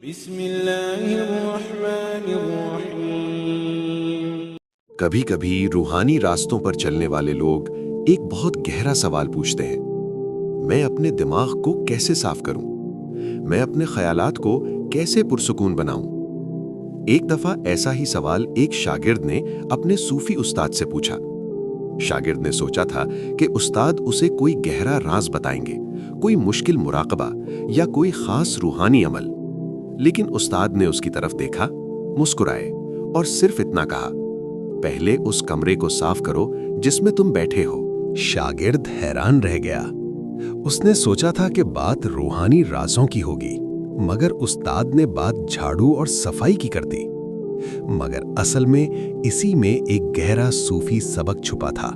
بسم اللہ الرحمن الرحیم۔ کبھی کبھی روحانی راستوں پر چلنے والے لوگ ایک بہت گہرا سوال پوچھتے ہیں، میں اپنے دماغ کو کیسے صاف کروں؟ میں اپنے خیالات کو کیسے پرسکون بناؤں؟ ایک دفعہ ایسا ہی سوال ایک شاگرد نے اپنے صوفی استاد سے پوچھا۔ شاگرد نے سوچا تھا کہ استاد اسے کوئی گہرا راز بتائیں گے، کوئی مشکل مراقبہ یا کوئی خاص روحانی عمل، لیکن استاد نے اس کی طرف دیکھا، مسکرائے اور صرف اتنا کہا، پہلے اس کمرے کو صاف کرو جس میں تم بیٹھے ہو۔ شاگرد حیران رہ گیا۔ اس نے سوچا تھا کہ بات روحانی رازوں کی ہوگی، مگر استاد نے بات جھاڑو اور صفائی کی کر دی۔ مگر اصل میں اسی میں ایک گہرا صوفی سبق چھپا تھا۔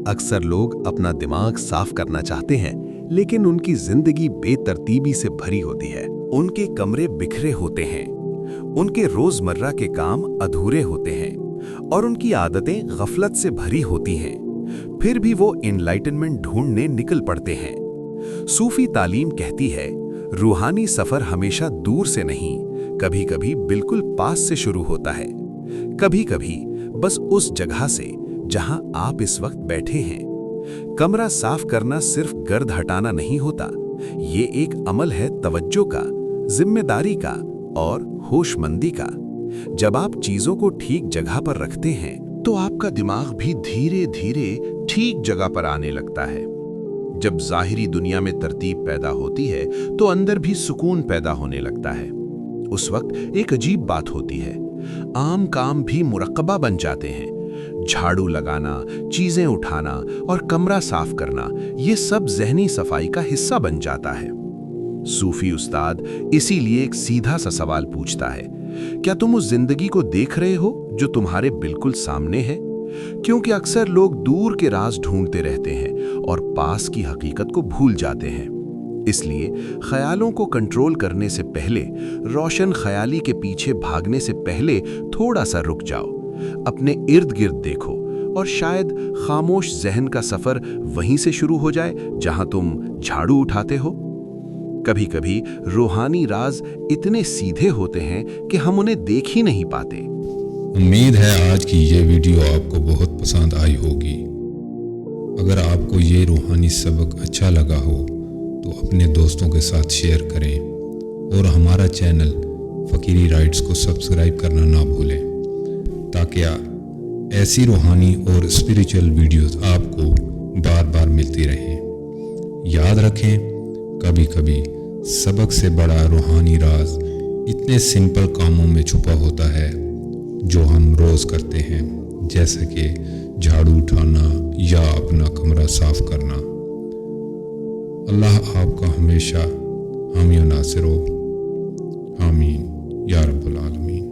اکثر لوگ اپنا دماغ صاف کرنا چاہتے ہیں، لیکن ان کی زندگی بے ترتیبی سے بھری ہوتی ہے۔ ان کے کمرے بکھرے ہوتے ہیں، ان کے روزمرہ کے کام ادھورے ہوتے ہیں، اور ان کی عادتیں غفلت سے بھری ہوتی ہیں۔ پھر بھی وہ انلائٹنمنٹ ڈھونڈنے نکل پڑتے ہیں۔ صوفی تعلیم کہتی ہے، روحانی سفر ہمیشہ دور سے نہیں، کبھی کبھی بالکل پاس سے شروع ہوتا ہے، کبھی کبھی بس اس جگہ سے جہاں آپ اس وقت بیٹھے ہیں۔ کمرہ صاف کرنا صرف گرد ہٹانا نہیں ہوتا، یہ ایک عمل ہے توجہ کا، ذمہ داری کا اور ہوش مندی کا۔ جب آپ چیزوں کو ٹھیک جگہ پر رکھتے ہیں تو آپ کا دماغ بھی دھیرے دھیرے ٹھیک جگہ پر آنے لگتا ہے۔ جب ظاہری دنیا میں ترتیب پیدا ہوتی ہے تو اندر بھی سکون پیدا ہونے لگتا ہے۔ اس وقت ایک عجیب بات ہوتی ہے، عام کام بھی مرقبہ بن جاتے ہیں۔ جھاڑو لگانا، چیزیں اٹھانا اور کمرہ صاف کرنا، یہ سب ذہنی صفائی کا حصہ بن جاتا ہے۔ صوفی استاد اسی لیے ایک سیدھا سا سوال پوچھتا ہے، کیا تم اس زندگی کو دیکھ رہے ہو جو تمہارے بالکل سامنے ہے؟ کیونکہ اکثر لوگ دور کے راز ڈھونڈتے رہتے ہیں اور پاس کی حقیقت کو بھول جاتے ہیں۔ اس لیے خیالوں کو کنٹرول کرنے سے پہلے، روشن خیالی کے پیچھے بھاگنے سے پہلے تھوڑا سا رک جاؤ، اپنے ارد گرد دیکھو، اور شاید خاموش ذہن کا سفر وہیں سے شروع ہو جائے جہاں تم جھاڑو اٹھاتے ہو۔ کبھی کبھی روحانی راز اتنے سیدھے ہوتے ہیں کہ ہم انہیں دیکھ ہی نہیں پاتے۔ امید ہے آج کی یہ ویڈیو آپ کو بہت پسند آئی ہوگی۔ اگر آپ کو یہ روحانی سبق اچھا لگا ہو تو اپنے دوستوں کے ساتھ شیئر کریں، اور ہمارا چینل فقیری رائٹس کو سبسکرائب کرنا نہ بھولیں، تاکہ ایسی روحانی اور اسپریچول ویڈیوز آپ کو بار بار ملتی رہیں۔ یاد رکھیں، کبھی کبھی سبق سے بڑا روحانی راز اتنے سمپل کاموں میں چھپا ہوتا ہے جو ہم روز کرتے ہیں، جیسے کہ جھاڑو اٹھانا یا اپنا کمرہ صاف کرنا۔ اللہ آپ کا ہمیشہ حامی و ناصر ہو، آمین یا رب العالمین۔